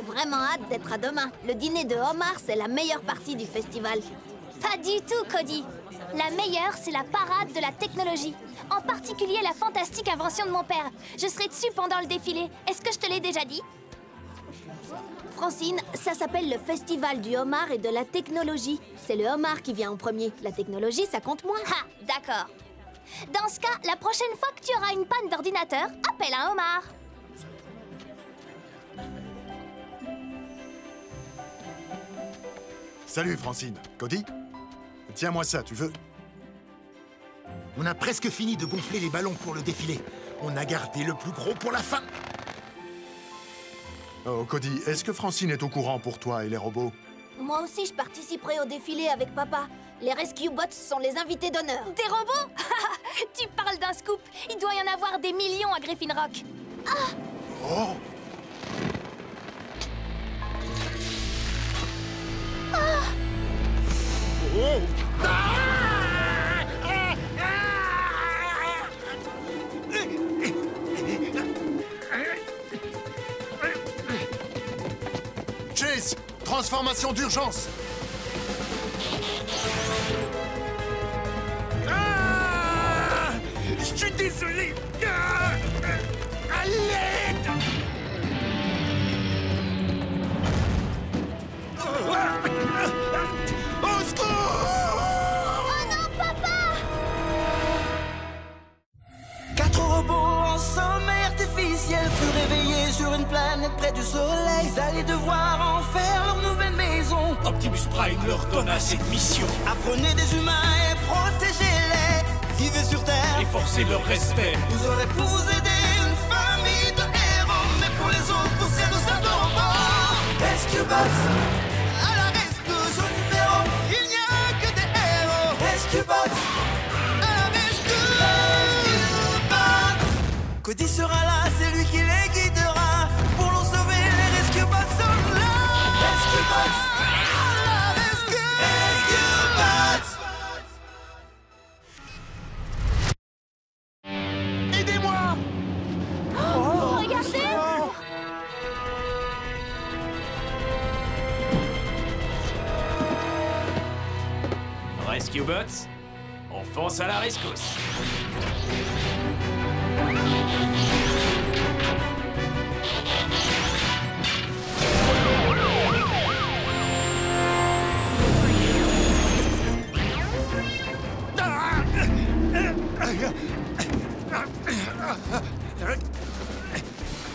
J'ai vraiment hâte d'être à demain. Le dîner de homard, c'est la meilleure partie du festival. Pas du tout, Cody. La meilleure, c'est la parade de la technologie. En particulier la fantastique invention de mon père. Je serai dessus pendant le défilé. Est-ce que je te l'ai déjà dit? Francine, ça s'appelle le festival du homard et de la technologie. C'est le homard qui vient en premier. La technologie, ça compte moins. Ah, d'accord. Dans ce cas, la prochaine fois que tu auras une panne d'ordinateur, appelle un homard. Salut, Francine. Cody? Tiens-moi ça, tu veux? On a presque fini de gonfler les ballons pour le défilé. On a gardé le plus gros pour la fin. Oh, Cody, est-ce que Francine est au courant pour toi et les robots? Moi aussi, je participerai au défilé avec papa. Les Rescue Bots sont les invités d'honneur. Des robots? Tu parles d'un scoop. Il doit y en avoir des millions à Griffin Rock. Ah! Oh! Ah! Oh! Chase! Transformation d'urgence! Je suis désolé. À l'aide! Au secours! Oh non, papa! 4 robots en sommeil artificiel furent réveillés sur une planète près du soleil. Ils allaient devoir en faire leur nouvelle maison. Optimus Prime leur donna cette mission. Apprenez des humains et protégez-les. Vivez sur Terre Et forcer leur respect. vous aurez pour aider une famille de héros. Mais pour les autres, poussez nos sacs de robots. Rescue Bots, à la rescousse au numéro. Il n'y a que des héros. Rescue Bots, à la rescousse. Rescue Bots. Cody sera là, c'est lui qui les guidera. Pour nous sauver, les Rescue Bots sont là. Rescue Bots, à la rescousse. Rescue Bots. Aidez-moi! Regardez! Rescue Bots, on fonce à la rescousse.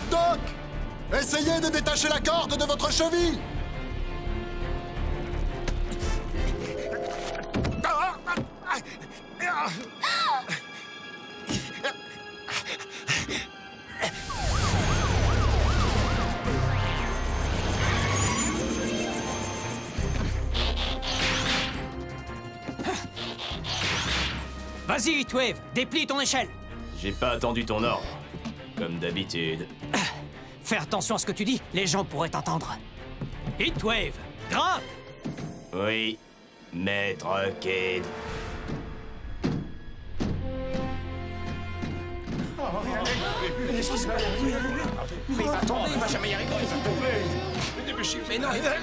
Doc! Essayez de détacher la corde de votre cheville! Vas-y, Heatwave, déplie ton échelle. J'ai pas attendu ton ordre, comme d'habitude. Fais attention à ce que tu dis, les gens pourraient t'entendre. Heatwave, grimpe. Oui, maître Cade.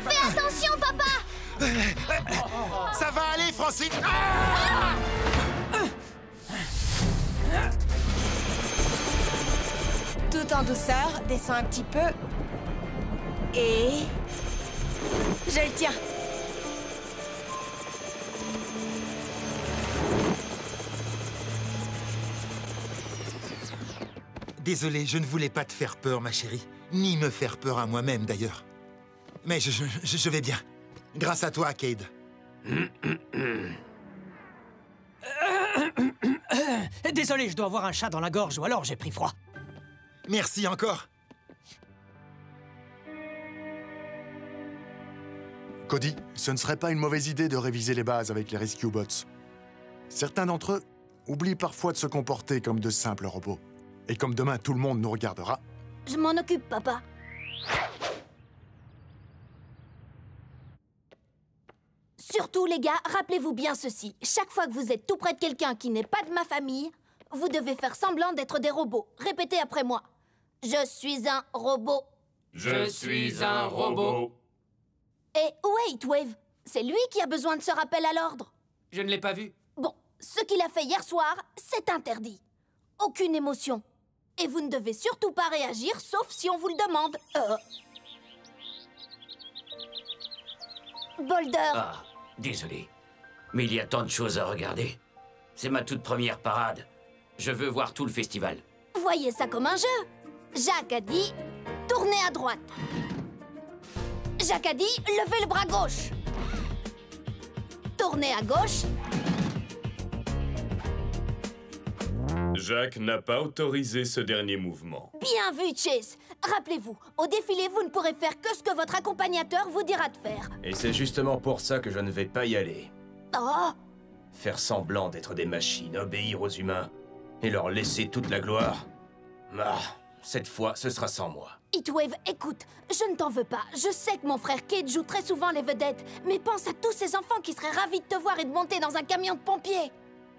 Fais attention, papa! Ça va aller, Francine. Tout en douceur, descends un petit peu. Et... je le tiens. Désolé, je ne voulais pas te faire peur, ma chérie. Ni me faire peur à moi-même, d'ailleurs. Mais je vais bien. Grâce à toi, Cade. Désolé, je dois avoir un chat dans la gorge ou alors j'ai pris froid. Merci encore. Cody, ce ne serait pas une mauvaise idée de réviser les bases avec les Rescue Bots. Certains d'entre eux oublient parfois de se comporter comme de simples robots. Et comme demain tout le monde nous regardera... Je m'en occupe, papa. Surtout, les gars, rappelez-vous bien ceci. Chaque fois que vous êtes tout près de quelqu'un qui n'est pas de ma famille, vous devez faire semblant d'être des robots. Répétez après moi. Je suis un robot. Je suis un robot. Et où est Heatwave? C'est lui qui a besoin de ce rappel à l'ordre. Je ne l'ai pas vu. Bon, ce qu'il a fait hier soir, c'est interdit. Aucune émotion. Et vous ne devez surtout pas réagir, sauf si on vous le demande. Boulder. Ah, désolé. Mais il y a tant de choses à regarder. C'est ma toute première parade. Je veux voir tout le festival. Voyez ça comme un jeu. Jacques a dit, tournez à droite. Jacques a dit, levez le bras gauche. Tournez à gauche. Jacques n'a pas autorisé ce dernier mouvement. Bien vu, Chase. Rappelez-vous, au défilé, vous ne pourrez faire que ce que votre accompagnateur vous dira de faire. Et c'est justement pour ça que je ne vais pas y aller. Oh! Faire semblant d'être des machines, obéir aux humains et leur laisser toute la gloire. Ah, cette fois, ce sera sans moi. Heatwave, écoute, je ne t'en veux pas. Je sais que mon frère Cade joue très souvent les vedettes, mais pense à tous ces enfants qui seraient ravis de te voir et de monter dans un camion de pompiers.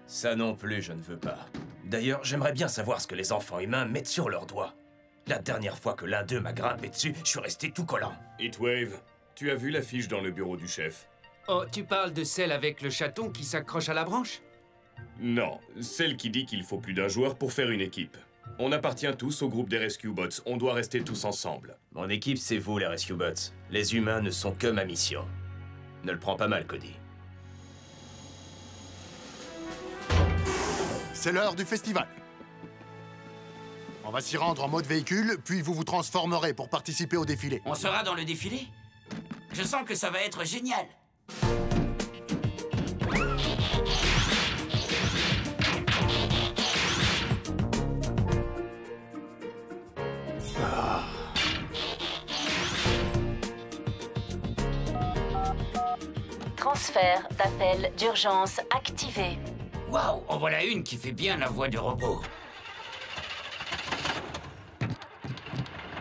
Ça non plus, je ne veux pas. D'ailleurs, j'aimerais bien savoir ce que les enfants humains mettent sur leurs doigts. La dernière fois que l'un d'eux m'a grimpé dessus, je suis resté tout collant. Heatwave, tu as vu l'affiche dans le bureau du chef? Oh, tu parles de celle avec le chaton qui s'accroche à la branche? Non, celle qui dit qu'il faut plus d'un joueur pour faire une équipe. On appartient tous au groupe des Rescue Bots. On doit rester tous ensemble. Mon équipe, c'est vous, les Rescue Bots. Les humains ne sont que ma mission. Ne le prends pas mal, Cody. C'est l'heure du festival. On va s'y rendre en mode véhicule, puis vous vous transformerez pour participer au défilé. On sera dans le défilé? Je sens que ça va être génial. Transfert d'appel d'urgence activé. Waouh, en voilà une qui fait bien la voix du robot.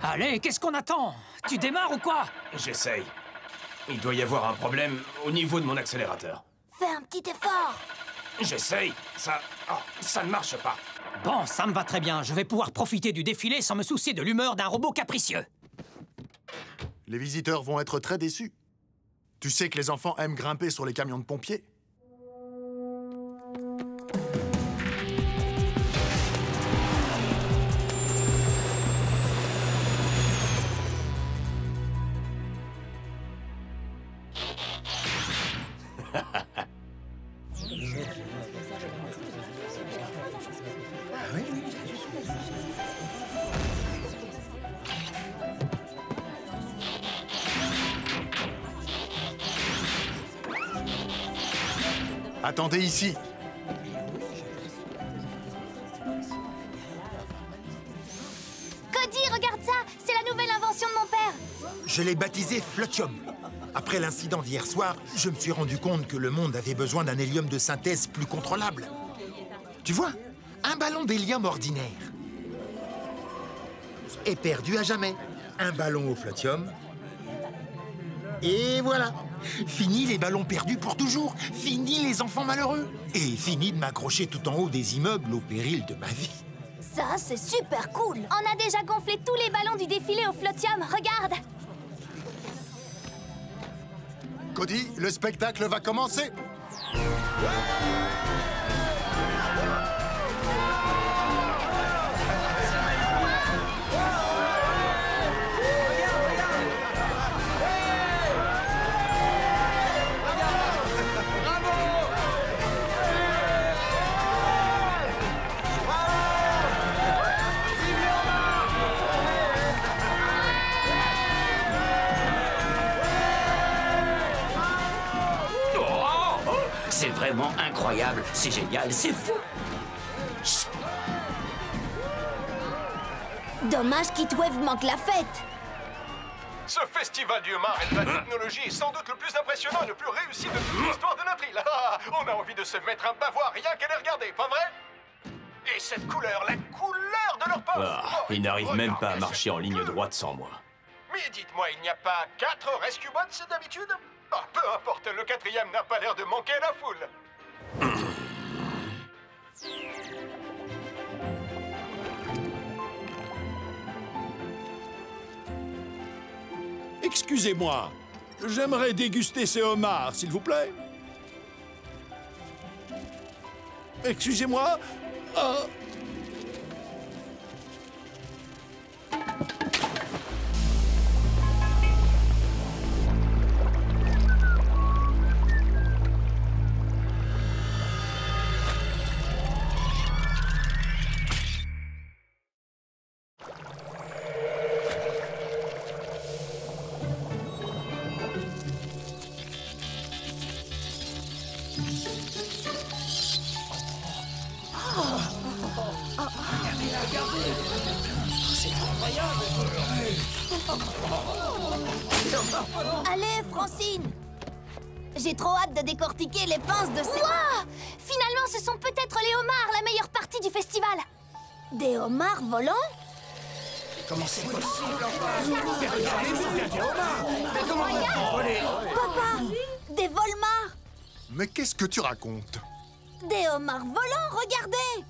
Allez, qu'est-ce qu'on attend? Tu démarres ou quoi? J'essaye. Il doit y avoir un problème au niveau de mon accélérateur. Fais un petit effort. J'essaye. Ça ne marche pas. Bon, ça me va très bien. Je vais pouvoir profiter du défilé sans me soucier de l'humeur d'un robot capricieux. Les visiteurs vont être très déçus. Tu sais que les enfants aiment grimper sur les camions de pompiers. Attendez ici. Cody, regarde ça! C'est la nouvelle invention de mon père! Je l'ai baptisé Flotium. Après l'incident d'hier soir, je me suis rendu compte que le monde avait besoin d'un hélium de synthèse plus contrôlable. Tu vois, un ballon d'hélium ordinaire est perdu à jamais. Un ballon au Flotium. Et voilà. Fini les ballons perdus pour toujours. Fini les enfants malheureux. Et fini de m'accrocher tout en haut des immeubles au péril de ma vie. Ça, c'est super cool. On a déjà gonflé tous les ballons du défilé au Flotium, regarde! Cody, le spectacle va commencer. C'est vraiment incroyable, c'est génial, c'est fou. Chut. Dommage qu'Heatwave manque la fête. Ce festival du homard et de la technologie est sans doute le plus impressionnant et le plus réussi de toute l'histoire de notre île. Ah, on a envie de se mettre un bavoir rien qu'à les regarder, pas vrai? Et cette couleur, la couleur de leur peau! Ils n'arrivent même pas à marcher en ligne droite sans moi. Mais dites-moi, il n'y a pas 4 Rescue Bots d'habitude? Ah, peu importe, le 4e n'a pas l'air de manquer à la foule. Excusez-moi. J'aimerais déguster ces homards, s'il vous plaît. Excusez-moi. Allez, Francine! J'ai trop hâte de décortiquer les pinces de ces... Wow! Finalement, ce sont peut-être les homards, la meilleure partie du festival. Des homards volants? Comment c'est possible? Papa! Des volmars! Mais qu'est-ce que tu racontes? Des homards volants, regardez!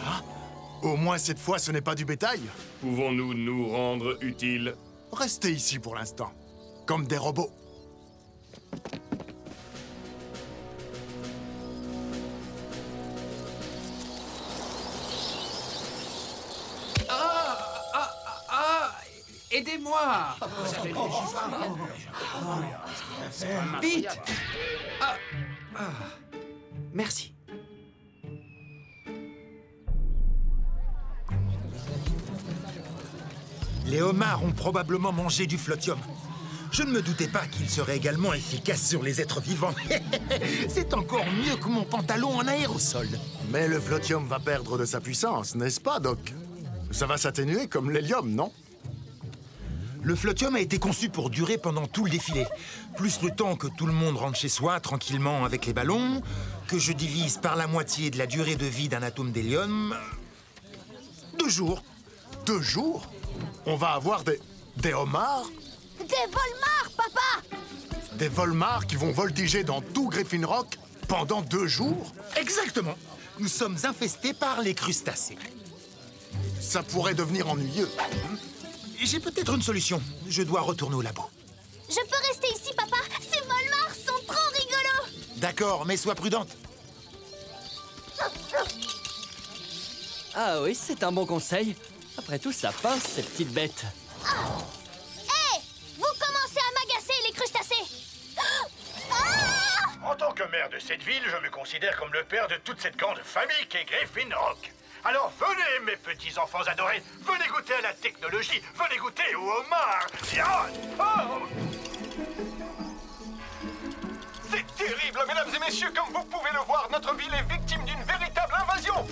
Ah, au moins cette fois, ce n'est pas du bétail. Pouvons-nous nous rendre utiles? Restez ici pour l'instant, comme des robots. Aidez-moi! Vite! Merci. Les homards ont probablement mangé du flotium. Je ne me doutais pas qu'il serait également efficace sur les êtres vivants. C'est encore mieux que mon pantalon en aérosol. Mais le flotium va perdre de sa puissance, n'est-ce pas, Doc? Ça va s'atténuer comme l'hélium, non? Le flotium a été conçu pour durer pendant tout le défilé. Plus le temps que tout le monde rentre chez soi tranquillement avec les ballons, que je divise par la moitié de la durée de vie d'un atome d'hélium... 2 jours. 2 jours? On va avoir des homards? Des volmars, papa! Des volmars qui vont voltiger dans tout Griffin Rock pendant 2 jours? Exactement. Nous sommes infestés par les crustacés. Ça pourrait devenir ennuyeux. J'ai peut-être une solution. Je dois retourner au labo. Je peux rester ici, papa? Ces volmars sont trop rigolos! D'accord, mais sois prudente. Ah oui, c'est un bon conseil. Après tout, ça passe, ces petites bêtes. Hé! Vous commencez à m'agacer, les crustacés! En tant que maire de cette ville, je me considère comme le père de toute cette grande famille qu'est Griffin Rock. Alors venez, mes petits-enfants adorés, venez goûter à la technologie, venez goûter au homard. C'est terrible, mesdames et messieurs, comme vous pouvez le voir, notre ville est victime d'une véritable invasion.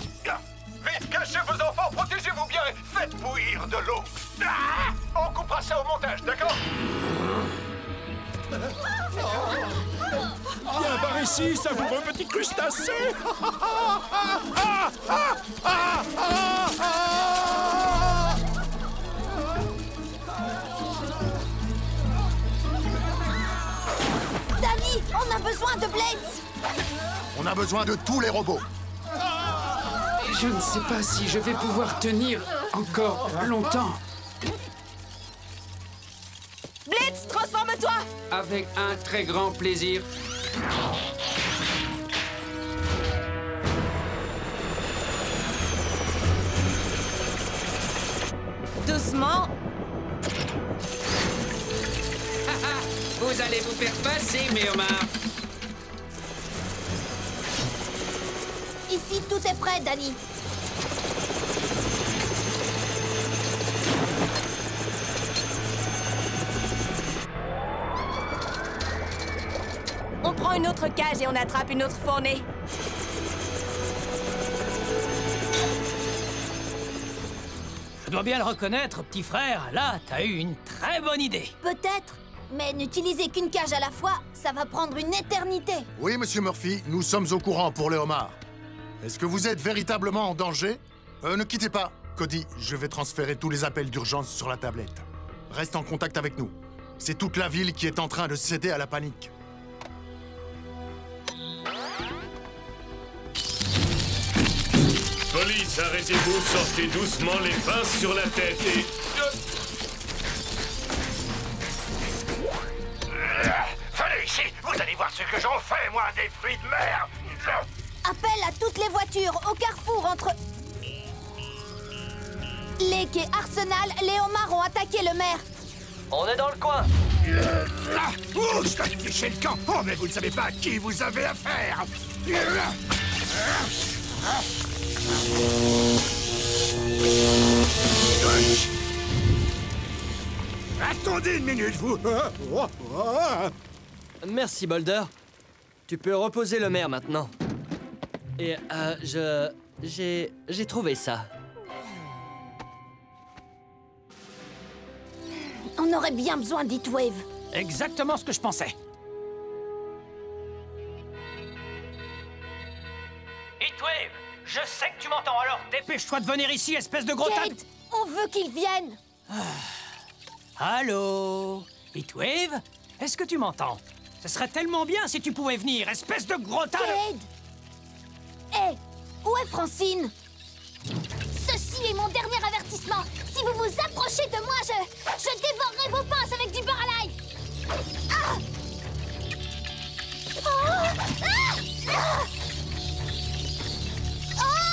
Vite, cachez vos enfants, protégez-vous bien et faites bouillir de l'eau. On coupera ça au montage, d'accord? Viens par ici, savoureux petit crustacé. Danny, on a besoin de Blades! On a besoin de tous les robots. Je ne sais pas si je vais pouvoir tenir encore longtemps. Blitz, transforme-toi! Avec un très grand plaisir. Doucement. Vous allez vous faire passer, mes homards. Ici, tout est prêt, Danny. On prend une autre cage et on attrape une autre fournée. Je dois bien le reconnaître, petit frère. Là, t'as eu une très bonne idée. Peut-être, mais n'utiliser qu'une cage à la fois, ça va prendre une éternité. Oui, Monsieur Murphy, nous sommes au courant pour les homards. Est-ce que vous êtes véritablement en danger? Ne quittez pas. Cody, je vais transférer tous les appels d'urgence sur la tablette. Reste en contact avec nous. C'est toute la ville qui est en train de céder à la panique. Police, arrêtez-vous, sortez doucement les pinces sur la tête et... Vous allez voir ce que j'en fais, moi, des fruits de mer. Appel à toutes les voitures au carrefour entre... Lake et Arsenal, les homards ont attaqué le maire. On est dans le coin. Oh, je vais afficher le camp. Oh, mais vous ne savez pas à qui vous avez affaire. Attendez une minute, vous. Merci, Boulder. Tu peux reposer le maire maintenant. Et, j'ai trouvé ça. On aurait bien besoin d'Heatwave. Exactement ce que je pensais. Heatwave, je sais que tu m'entends, alors dépêche-toi de venir ici, espèce de gros tas de... Kate, on veut qu'ils viennent. Allô? Heatwave? Est-ce que tu m'entends? Ce serait tellement bien si tu pouvais venir, espèce de gros tas de... Cade! Hé, où est Francine? Ceci est mon dernier avertissement. Si vous vous approchez de moi, je dévorerai vos pinces avec du beurre à l'ail. Ah! Oh! Ah! Ah!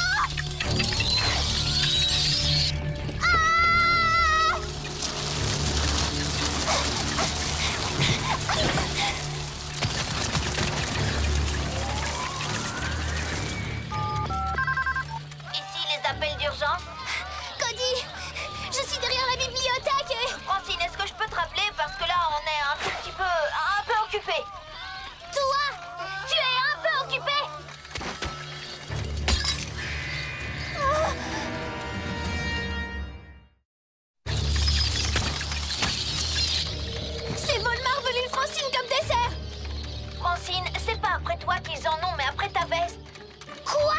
Ici les appels d'urgence. Cody, je suis derrière la bibliothèque et... Francine, est-ce que je peux te rappeler? Parce que là, on est un tout petit peu... un peu occupé. Toi, tu es un peu occupé. Oh! Ces Volmars veulent une Francine comme dessert. Francine, c'est pas après toi qu'ils en ont, mais après ta veste. Quoi?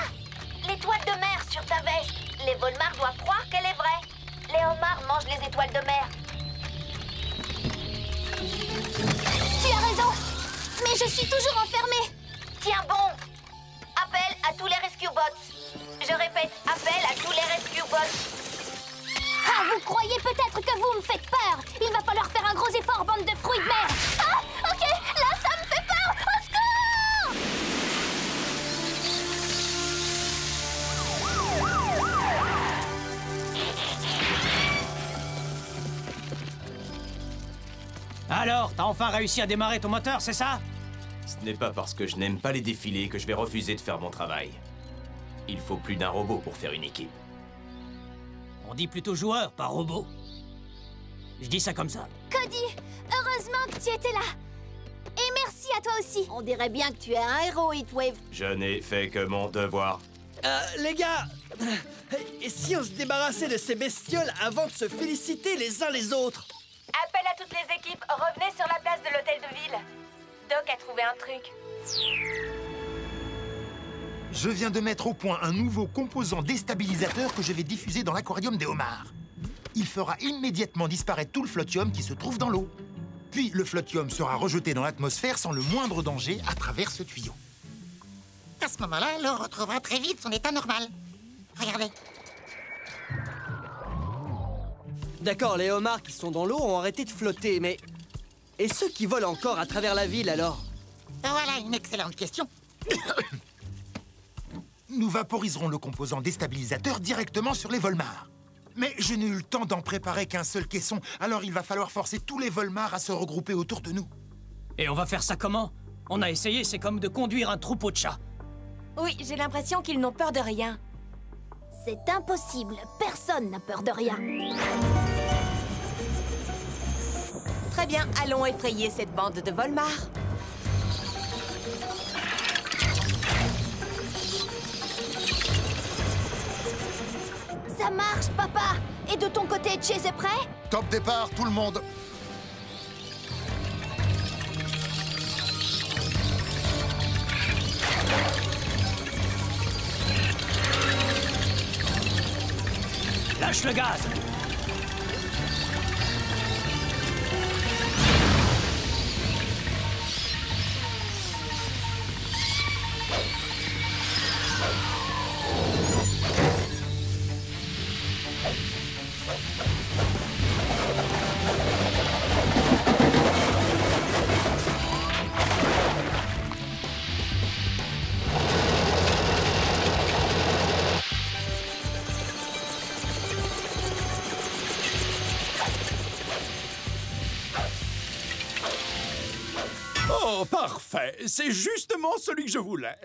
L'étoile de mer sur ta veste. Les Volmars doivent croire qu'elle est vraie. Les homards mangent les étoiles de mer. Tu as raison. Mais je suis toujours enfermée. Tiens bon. Appel à tous les rescue bots. Je répète, appel à tous les rescue bots. Ah, vous croyez peut-être que vous me faites peur. Il va falloir faire un gros effort, bande de fruits de mer. Ah, ok, là, ça me fait peur. Au secours! Alors, t'as enfin réussi à démarrer ton moteur, c'est ça? Ce n'est pas parce que je n'aime pas les défilés que je vais refuser de faire mon travail. Il faut plus d'un robot pour faire une équipe. On dit plutôt joueur, pas robot. Je dis ça comme ça. Cody, heureusement que tu étais là. Et merci à toi aussi. On dirait bien que tu es un héros, Heatwave. Je n'ai fait que mon devoir. Les gars, et si on se débarrassait de ces bestioles avant de se féliciter les uns les autres? Appel à toutes les équipes, revenez sur la place de l'hôtel de ville. Doc a trouvé un truc. Je viens de mettre au point un nouveau composant déstabilisateur que je vais diffuser dans l'aquarium des homards. Il fera immédiatement disparaître tout le flotium qui se trouve dans l'eau. Puis le flotium sera rejeté dans l'atmosphère sans le moindre danger à travers ce tuyau. À ce moment-là, l'eau retrouvera très vite son état normal. Regardez. D'accord, les homards qui sont dans l'eau ont arrêté de flotter, mais... Et ceux qui volent encore à travers la ville, alors? Voilà une excellente question. Nous vaporiserons le composant déstabilisateur directement sur les Volmars. Mais je n'ai eu le temps d'en préparer qu'un seul caisson, alors il va falloir forcer tous les Volmars à se regrouper autour de nous. Et on va faire ça comment? On a essayé, c'est comme de conduire un troupeau de chats. Oui, j'ai l'impression qu'ils n'ont peur de rien. C'est impossible. Personne n'a peur de rien. Très bien, allons effrayer cette bande de Volmars. Ça marche, papa. Et de ton côté, Chase est prêt? Top départ, tout le monde. Lâche le gaz. Ouais, c'est justement celui que je voulais.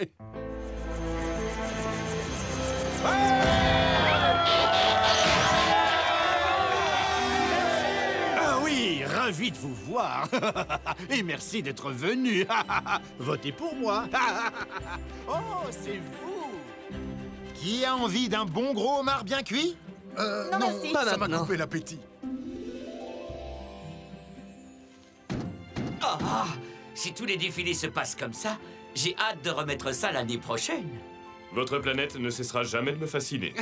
Ah oui, ravi de vous voir. Et merci d'être venu. Votez pour moi. Oh, c'est vous. Qui a envie d'un bon gros homard bien cuit? Non, merci. Ça m'a coupé l'appétit. Ah, si tous les défilés se passent comme ça, j'ai hâte de remettre ça l'année prochaine. Votre planète ne cessera jamais de me fasciner.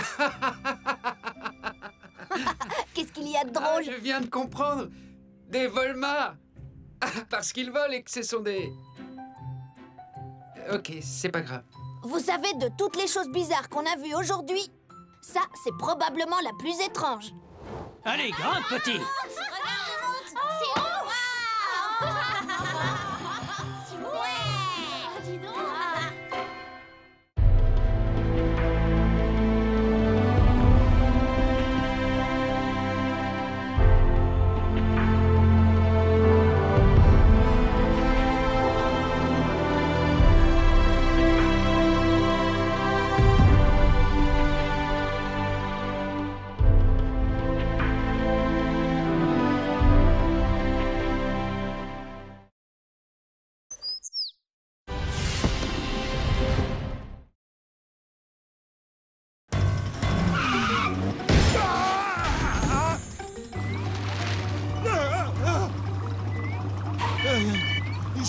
Qu'est-ce qu'il y a de drôle? Je viens de comprendre. Des Volmars. Parce qu'ils volent et que ce sont des... Ok, c'est pas grave. Vous savez, de toutes les choses bizarres qu'on a vues aujourd'hui, ça, c'est probablement la plus étrange. Allez, grimpe, petit. C'est haut. Dis donc.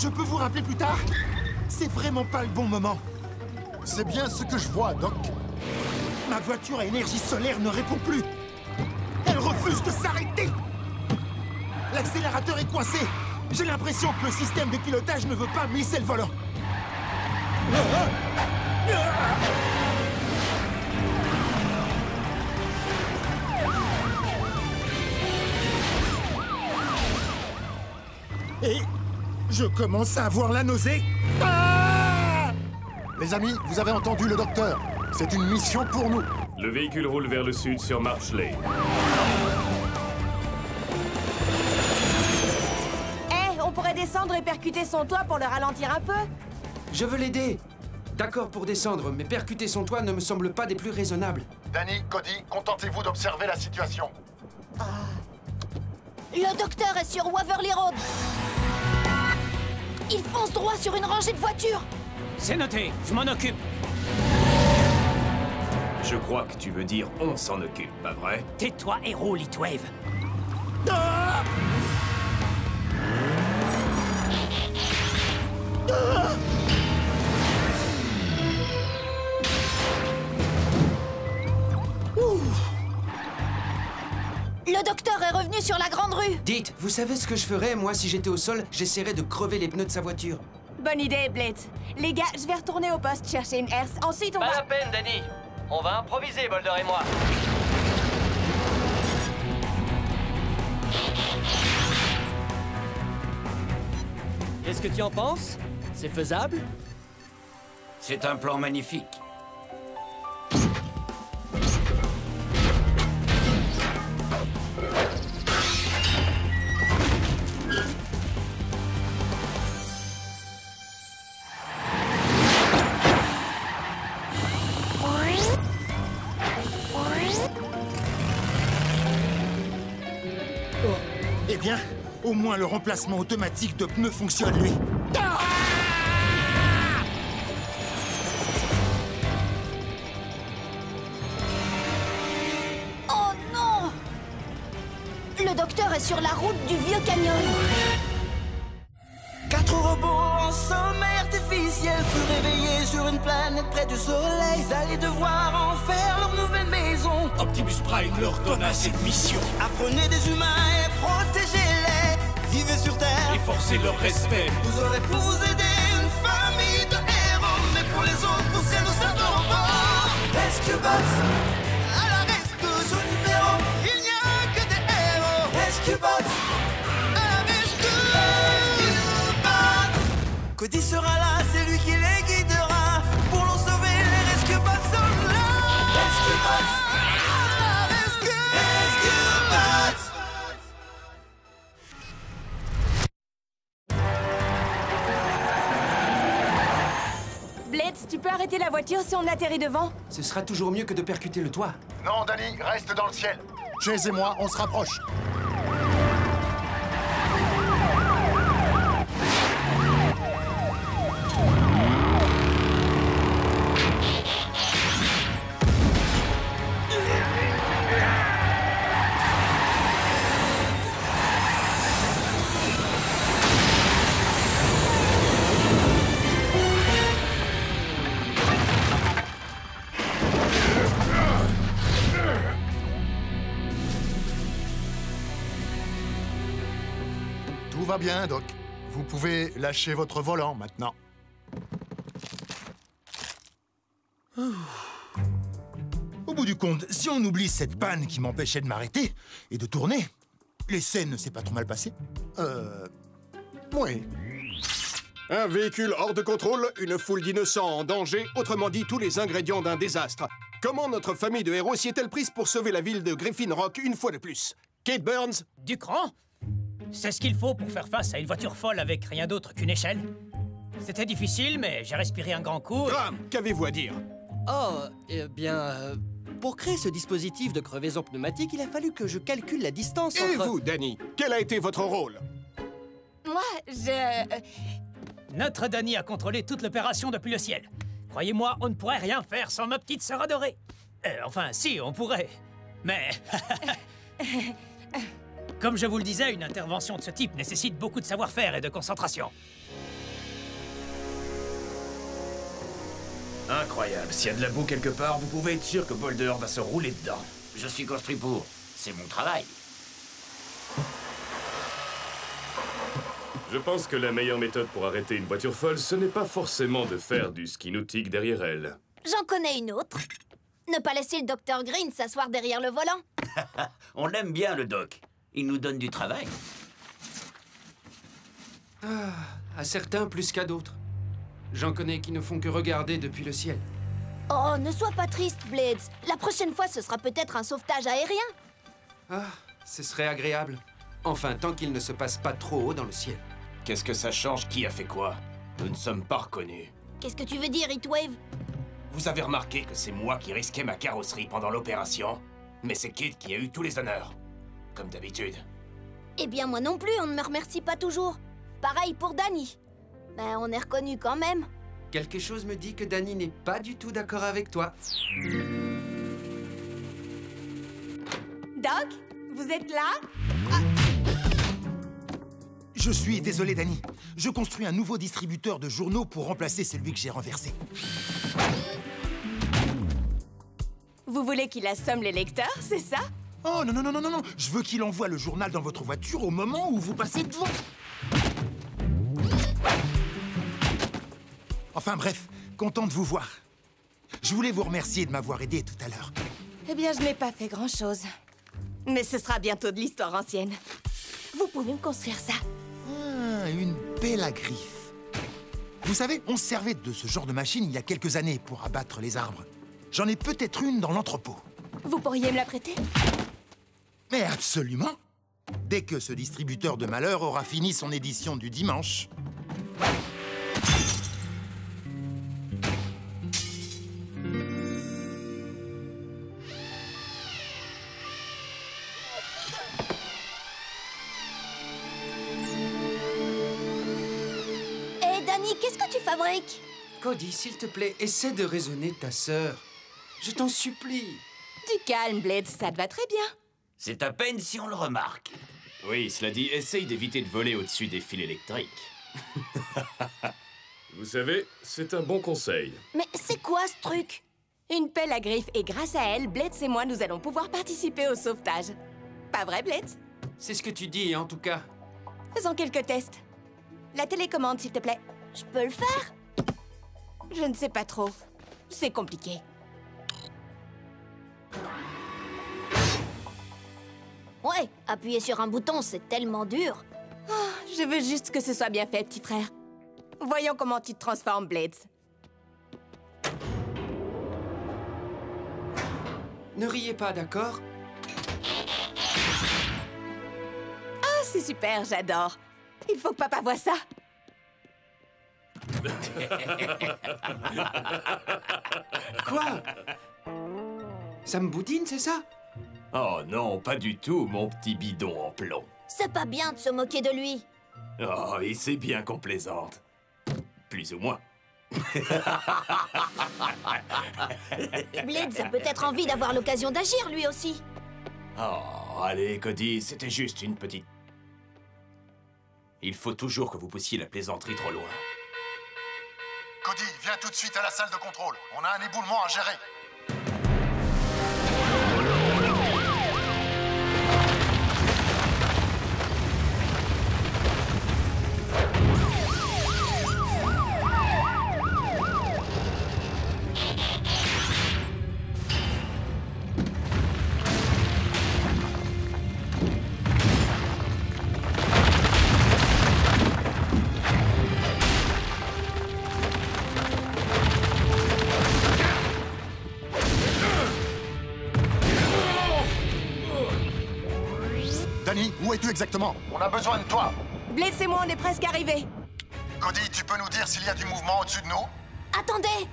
Je peux vous rappeler plus tard? C'est vraiment pas le bon moment. C'est bien ce que je vois, Doc. Ma voiture à énergie solaire ne répond plus. Elle refuse de s'arrêter. L'accélérateur est coincé. J'ai l'impression que le système de pilotage ne veut pas me laisser le volant. Et je commence à avoir la nausée. Ah! Les amis, vous avez entendu le docteur. C'est une mission pour nous. Le véhicule roule vers le sud sur March Lane. On pourrait descendre et percuter son toit pour le ralentir un peu. Je veux l'aider. D'accord pour descendre, mais percuter son toit ne me semble pas des plus raisonnables. Danny, Cody, contentez-vous d'observer la situation. Le docteur est sur Waverly Road. Il fonce droit sur une rangée de voitures. C'est noté, je m'en occupe. Je crois que tu veux dire on s'en occupe, pas vrai? Tais-toi et roule, Heatwave. Ah! Le docteur est revenu sur la grande rue. Dites, vous savez ce que je ferais, moi, si j'étais au sol? J'essaierais de crever les pneus de sa voiture. Bonne idée, Blitz. Les gars, je vais retourner au poste chercher une herse. Ensuite, on Pas va... la peine, Danny. On va improviser, Boulder et moi. Qu'est-ce que tu en penses? C'est faisable? C'est un plan magnifique. Eh bien, au moins le remplacement automatique de pneus fonctionne, lui. Ah! Oh non! Le docteur est sur la route du vieux canyon. 4 robots en sommeil artificiel furent réveillés sur une planète près du soleil. Ils allaient devoir en faire leur nouvelle maison. Optimus Prime leur donna cette mission. Apprenez des humains et protégez-les. Vivez sur Terre Et forcez leur respect. Vous aurez pour vous aider une famille de héros. Mais pour les autres, c'est nous adorons pas. Rescue Bots, à la rescousse. Sous numéro, il n'y a que des héros. Rescue Bots, à la rescousse. Rescue Bots. Cody sera là, c'est lui qui les guidera. Pour l'en sauver, les Rescue Bots sont là. Rescue Bots, à la rescue. Rescue Bots. Blitz, tu peux arrêter la voiture si on atterrit devant? Ce sera toujours mieux que de percuter le toit. Non, Danny, reste dans le ciel. Chase et moi, on se rapproche. Tout va bien, Doc. Vous pouvez lâcher votre volant maintenant. Au bout du compte, si on oublie cette panne qui m'empêchait de m'arrêter et de tourner, l'essai ne s'est pas trop mal passé. Oui. Un véhicule hors de contrôle, une foule d'innocents en danger, autrement dit tous les ingrédients d'un désastre. Comment notre famille de héros s'y est-elle prise pour sauver la ville de Griffin Rock une fois de plus? Kate Burns? Du cran? C'est ce qu'il faut pour faire face à une voiture folle avec rien d'autre qu'une échelle. C'était difficile, mais j'ai respiré un grand coup. Graham, qu'avez-vous à dire? Oh, eh bien... pour créer ce dispositif de crevaison pneumatique, il a fallu que je calcule la distance entre... Et vous, Danny? Quel a été votre rôle? Moi, Notre Danny a contrôlé toute l'opération depuis le ciel. Croyez-moi, on ne pourrait rien faire sans ma petite sœur adorée. Enfin, si, on pourrait. Mais... Comme je vous le disais, une intervention de ce type nécessite beaucoup de savoir-faire et de concentration. Incroyable. S'il y a de la boue quelque part, vous pouvez être sûr que Boulder va se rouler dedans. Je suis construit pour. C'est mon travail. Je pense que la meilleure méthode pour arrêter une voiture folle, ce n'est pas forcément de faire du ski nautique derrière elle. J'en connais une autre. Ne pas laisser le Dr Green s'asseoir derrière le volant. On l'aime bien, le doc. Il nous donne du travail. Ah, à certains plus qu'à d'autres. J'en connais qui ne font que regarder depuis le ciel. Oh, ne sois pas triste, Blades. La prochaine fois, ce sera peut-être un sauvetage aérien. Ah, ce serait agréable. Enfin, tant qu'il ne se passe pas trop haut dans le ciel. Qu'est-ce que ça change? Qui a fait quoi? Nous ne sommes pas reconnus. Qu'est-ce que tu veux dire, Heatwave? Vous avez remarqué que c'est moi qui risquais ma carrosserie pendant l'opération? Mais c'est Kate qui a eu tous les honneurs. Comme d'habitude. Eh bien, moi non plus, on ne me remercie pas toujours. Pareil pour Danny. Mais on est reconnus quand même. Quelque chose me dit que Danny n'est pas du tout d'accord avec toi. Doc, vous êtes là? Je suis désolé, Danny. Je construis un nouveau distributeur de journaux pour remplacer celui que j'ai renversé. Vous voulez qu'il assomme les lecteurs, c'est ça? Oh non, non, non, non, non, non. Je veux qu'il envoie le journal dans votre voiture au moment où vous passez devant. Enfin bref, content de vous voir. Je voulais vous remercier de m'avoir aidé tout à l'heure. Eh bien, je n'ai pas fait grand-chose. Mais ce sera bientôt de l'histoire ancienne. Vous pouvez me construire ça. Ah, une pelle à griffes. Vous savez, on se servait de ce genre de machine il y a quelques années pour abattre les arbres. J'en ai peut-être une dans l'entrepôt. Vous pourriez me la prêter? Mais absolument! Dès que ce distributeur de malheur aura fini son édition du dimanche. Hé, Danny, qu'est-ce que tu fabriques? Cody, s'il te plaît, essaie de raisonner ta sœur. Je t'en supplie. Du calme, Blade, ça te va très bien. C'est à peine si on le remarque. Oui, cela dit, essaye d'éviter de voler au-dessus des fils électriques. Vous savez, c'est un bon conseil. Mais c'est quoi ce truc? Une pelle à griffes, et grâce à elle, Blitz et moi, nous allons pouvoir participer au sauvetage. Pas vrai, Blitz? C'est ce que tu dis, en tout cas. Faisons quelques tests. La télécommande, s'il te plaît. Je peux le faire? Je ne sais pas trop. C'est compliqué. Ouais, appuyer sur un bouton, c'est tellement dur. Oh, je veux juste que ce soit bien fait, petit frère. Voyons comment tu te transformes, Blades. Ne riez pas, d'accord? Ah, c'est super, j'adore. Il faut que papa voie ça. Quoi? Ça me boudine, c'est ça? Oh non, pas du tout, mon petit bidon en plomb. C'est pas bien de se moquer de lui. Oh, il sait bien qu'on plaisante. Plus ou moins. Blitz a peut-être envie d'avoir l'occasion d'agir, lui aussi. Oh, allez, Cody, c'était juste une petite... Il faut toujours que vous poussiez la plaisanterie trop loin. Cody, viens tout de suite à la salle de contrôle. On a un éboulement à gérer. Danny, où es-tu exactement? On a besoin de toi. Blitz et moi, on est presque arrivés. Cody, tu peux nous dire s'il y a du mouvement au-dessus de nous? Attendez!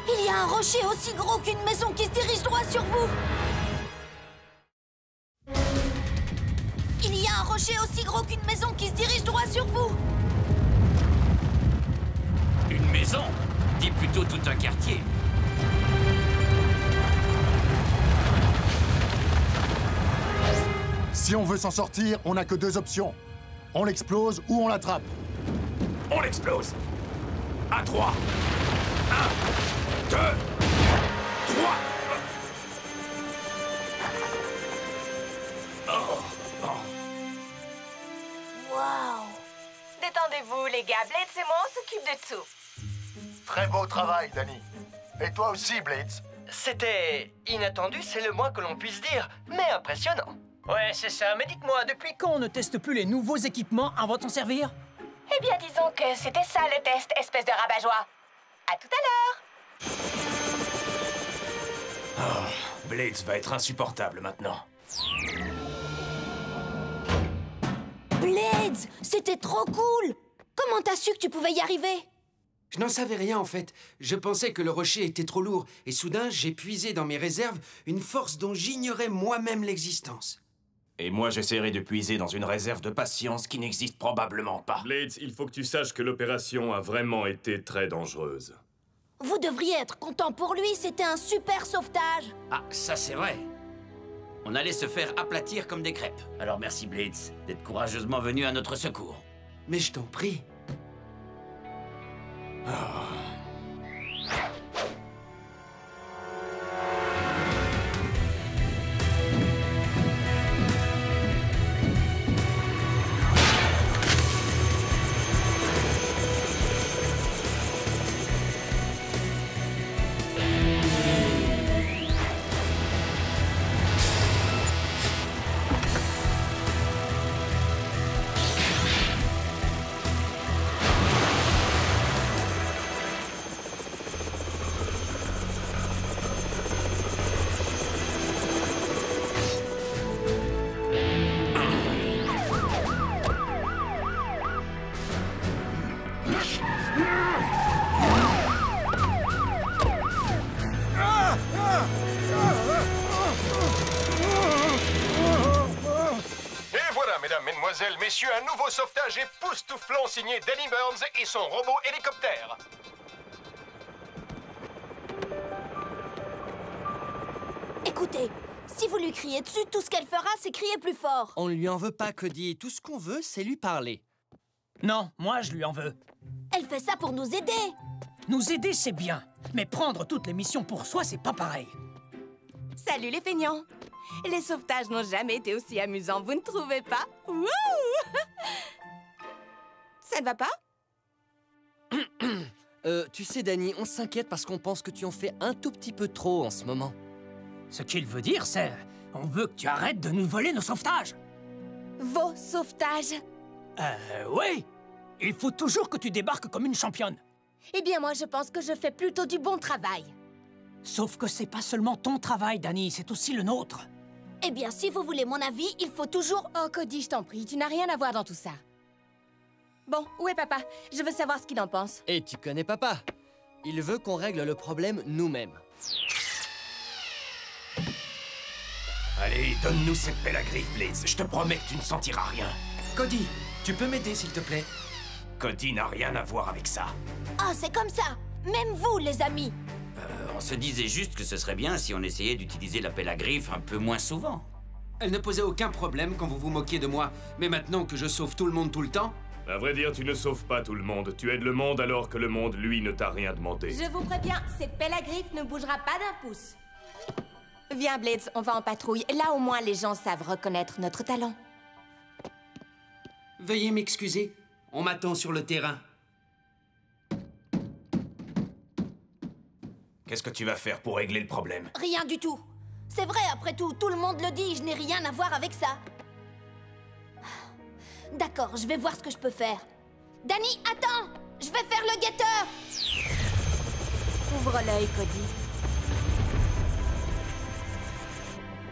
Il y a un rocher aussi gros qu'une maison qui se dirige droit sur vous! Il y a un rocher aussi gros qu'une maison qui se dirige droit sur vous! Une maison? Dis plutôt tout un quartier. Si on veut s'en sortir, on n'a que deux options. On l'explose ou on l'attrape. On l'explose. À 3. 1, 2, 3. Waouh! Détendez-vous, les gars. Blitz et moi, on s'occupe de tout. Très beau travail, Danny. Et toi aussi, Blitz. C'était inattendu, c'est le moins que l'on puisse dire, mais impressionnant. Ouais, c'est ça. Mais dites-moi, depuis quand on ne teste plus les nouveaux équipements avant de s'en servir? Eh bien, disons que c'était ça le test, espèce de rabat-joie. À tout à l'heure. Oh, Blades va être insupportable maintenant. Blades, c'était trop cool! Comment t'as su que tu pouvais y arriver? Je n'en savais rien, en fait. Je pensais que le rocher était trop lourd. Et soudain, j'ai puisé dans mes réserves une force dont j'ignorais moi-même l'existence. Et moi, j'essaierai de puiser dans une réserve de patience qui n'existe probablement pas. Blades, il faut que tu saches que l'opération a vraiment été très dangereuse. Vous devriez être content pour lui, c'était un super sauvetage. Ah, ça c'est vrai. On allait se faire aplatir comme des crêpes. Alors merci Blades d'être courageusement venu à notre secours. Mais je t'en prie. Mesdemoiselles, messieurs, un nouveau sauvetage époustouflant signé Danny Burns et son robot hélicoptère. Écoutez, si vous lui criez dessus, tout ce qu'elle fera, c'est crier plus fort. On ne lui en veut pas, Cody. Tout ce qu'on veut, c'est lui parler. Non, moi, je lui en veux. Elle fait ça pour nous aider. Nous aider, c'est bien. Mais prendre toutes les missions pour soi, c'est pas pareil. Salut les feignants. Les sauvetages n'ont jamais été aussi amusants, vous ne trouvez pas? Wouh! Ça ne va pas? Tu sais, Danny, on s'inquiète parce qu'on pense que tu en fais un tout petit peu trop en ce moment. Ce qu'il veut dire, c'est... On veut que tu arrêtes de nous voler nos sauvetages. Vos sauvetages? Oui. Il faut toujours que tu débarques comme une championne. Eh bien, moi, je pense que je fais plutôt du bon travail. Sauf que c'est pas seulement ton travail, Danny, c'est aussi le nôtre. Eh bien, si vous voulez mon avis, il faut toujours... Oh, Cody, je t'en prie, tu n'as rien à voir dans tout ça. Bon, où est papa? Je veux savoir ce qu'il en pense. Et tu connais papa. Il veut qu'on règle le problème nous-mêmes. Allez, donne-nous cette pelle à griffe, Blaze. Je te promets que tu ne sentiras rien. Cody, tu peux m'aider, s'il te plaît? Cody n'a rien à voir avec ça. Ah, c'est comme ça. Même vous, les amis. On se disait juste que ce serait bien si on essayait d'utiliser la pelle à griffe un peu moins souvent. Elle ne posait aucun problème quand vous vous moquiez de moi. Mais maintenant que je sauve tout le monde tout le temps... À vrai dire, tu ne sauves pas tout le monde. Tu aides le monde alors que le monde, lui, ne t'a rien demandé. Je vous préviens, cette pelle à griffe ne bougera pas d'un pouce. Viens, Blades, on va en patrouille. Là, au moins, les gens savent reconnaître notre talent. Veuillez m'excuser. On m'attend sur le terrain. Qu'est-ce que tu vas faire pour régler le problème? Rien du tout. C'est vrai, après tout le monde le dit, je n'ai rien à voir avec ça. D'accord, je vais voir ce que je peux faire. Danny, attends! Je vais faire le guetteur! Ouvre l'œil, Cody.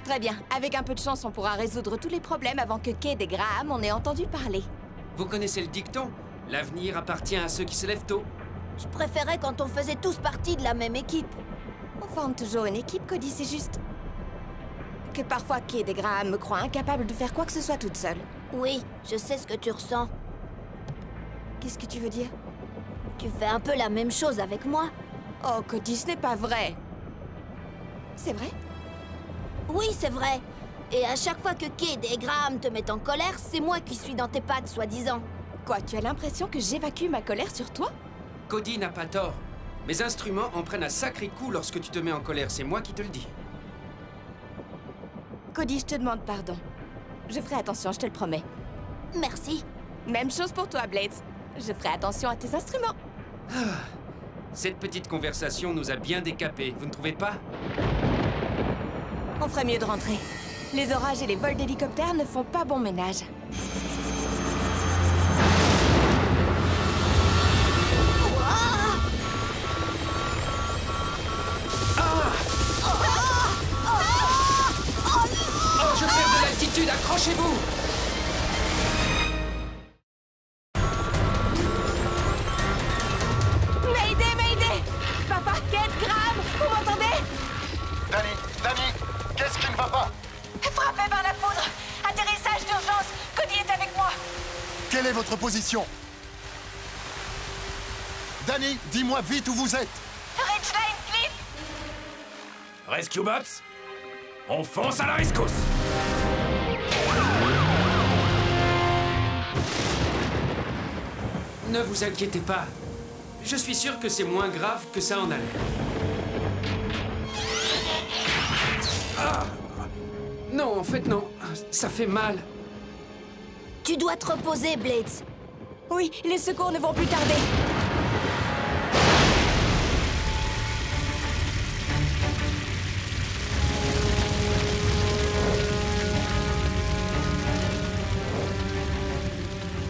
Très bien. Avec un peu de chance, on pourra résoudre tous les problèmes avant que Cade et Graham en aient entendu parler. Vous connaissez le dicton? L'avenir appartient à ceux qui se lèvent tôt. Je préférais quand on faisait tous partie de la même équipe. On forme toujours une équipe, Cody, c'est juste... que parfois Cade et Graham me croient incapable de faire quoi que ce soit toute seule. Oui, je sais ce que tu ressens. Qu'est-ce que tu veux dire? Tu fais un peu la même chose avec moi. Oh, Cody, ce n'est pas vrai. C'est vrai? Oui, c'est vrai. Et à chaque fois que Cade et Graham te mettent en colère, c'est moi qui suis dans tes pattes, soi-disant. Quoi, tu as l'impression que j'évacue ma colère sur toi? Cody n'a pas tort. Mes instruments en prennent un sacré coup lorsque tu te mets en colère, c'est moi qui te le dis. Cody, je te demande pardon. Je ferai attention, je te le promets. Merci. Même chose pour toi, Blades. Je ferai attention à tes instruments. Cette petite conversation nous a bien décapés, vous ne trouvez pas? On ferait mieux de rentrer. Les orages et les vols d'hélicoptères ne font pas bon ménage. Oh, je perds de l'altitude, accrochez-vous! Mayday, Mayday! Papa, Cade, Graham, vous m'entendez? Danny, qu'est-ce qui ne va pas? Frappé par la foudre! Atterrissage d'urgence! Cody est avec moi! Quelle est votre position? Danny, dis-moi vite où vous êtes! Ridgeline Cliff! Rescue Bots, on fonce à la rescousse! Ne vous inquiétez pas. Je suis sûr que c'est moins grave que ça en a l'air. Ah! Non, en fait, non. Ça fait mal. Tu dois te reposer, Blades. Oui, les secours ne vont plus tarder.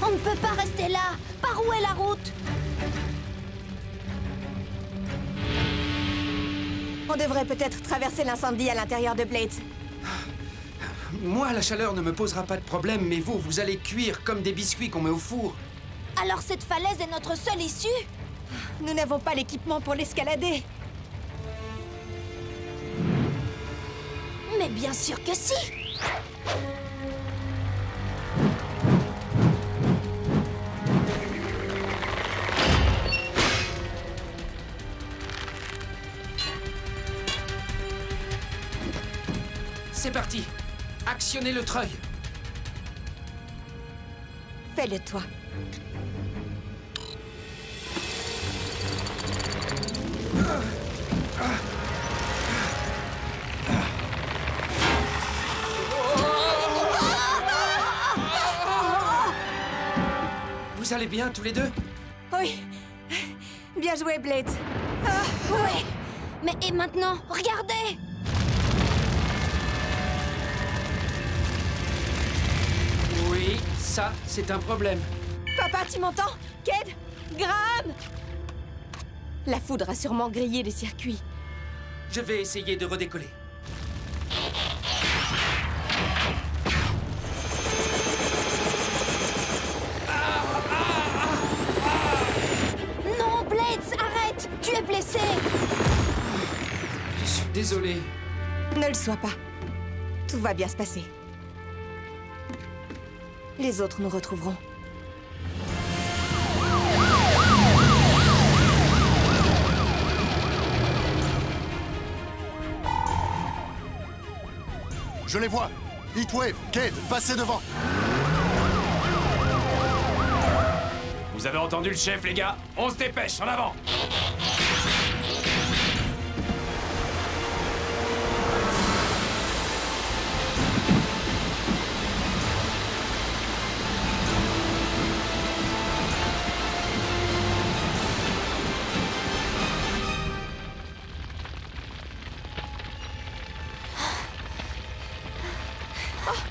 On ne peut pas rester là. Par où est la route? On devrait peut-être traverser l'incendie à l'intérieur de Blades. Moi, la chaleur ne me posera pas de problème, mais vous allez cuire comme des biscuits qu'on met au four. Alors cette falaise est notre seule issue? Nous n'avons pas l'équipement pour l'escalader. Mais bien sûr que si! C'est parti. Actionnez le treuil. Fais-le toi. Vous allez bien, tous les deux? Oui. Bien joué, Blades. Ouais. Mais et maintenant, regardez! Oui, ça, c'est un problème. Papa, tu m'entends? Cade? Graham? La foudre a sûrement grillé les circuits. Je vais essayer de redécoller. Désolé. Ne le sois pas. Tout va bien se passer. Les autres nous retrouveront. Je les vois. Heatwave, Cade, passez devant. Vous avez entendu le chef, les gars? On se dépêche, en avant!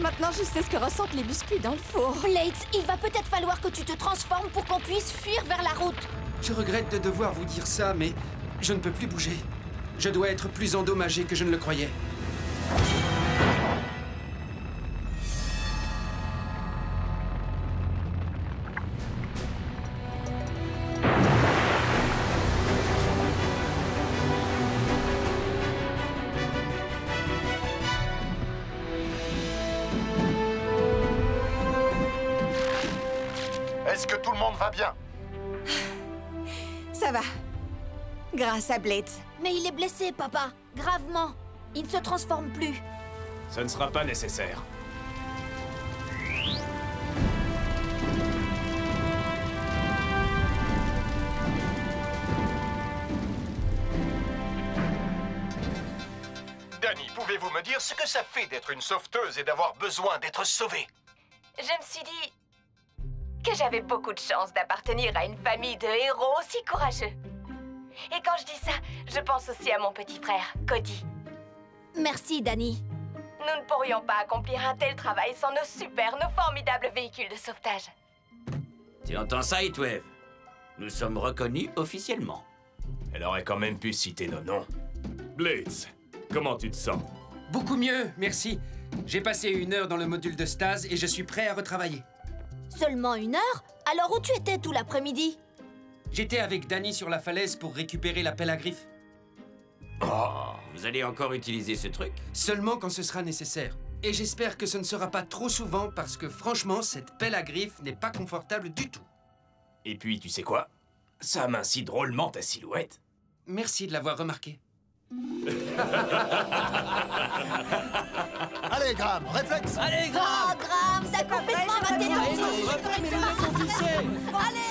Maintenant, je sais ce que ressentent les biscuits dans le four. Blades, il va peut-être falloir que tu te transformes pour qu'on puisse fuir vers la route. Je regrette de devoir vous dire ça, mais je ne peux plus bouger. Je dois être plus endommagé que je ne le croyais. Est-ce que tout le monde va bien? Ça va. Grâce à Blades. Mais il est blessé, papa. Gravement. Il ne se transforme plus. Ce ne sera pas nécessaire. Dani, pouvez-vous me dire ce que ça fait d'être une sauveteuse et d'avoir besoin d'être sauvée? Je me suis dit que j'avais beaucoup de chance d'appartenir à une famille de héros aussi courageux. Et quand je dis ça, je pense aussi à mon petit frère, Cody. Merci, Dani. Nous ne pourrions pas accomplir un tel travail sans nos formidables véhicules de sauvetage. Tu entends ça, Heatwave? Nous sommes reconnus officiellement. Elle aurait quand même pu citer nos noms. Blades, comment tu te sens? Beaucoup mieux, merci. J'ai passé 1 heure dans le module de stase et je suis prêt à retravailler. Seulement 1 heure? Alors où tu étais tout l'après-midi? J'étais avec Dani sur la falaise pour récupérer la pelle à griffes. Oh, vous allez encore utiliser ce truc? Seulement quand ce sera nécessaire. Et j'espère que ce ne sera pas trop souvent parce que franchement, cette pelle à griffes n'est pas confortable du tout. Et puis, tu sais quoi? Ça amincit drôlement ta silhouette. Merci de l'avoir remarqué. Allez, Graham, réflexe! Allez, Oh, Graham! Graham, t'as complètement raté ton tir. Allez,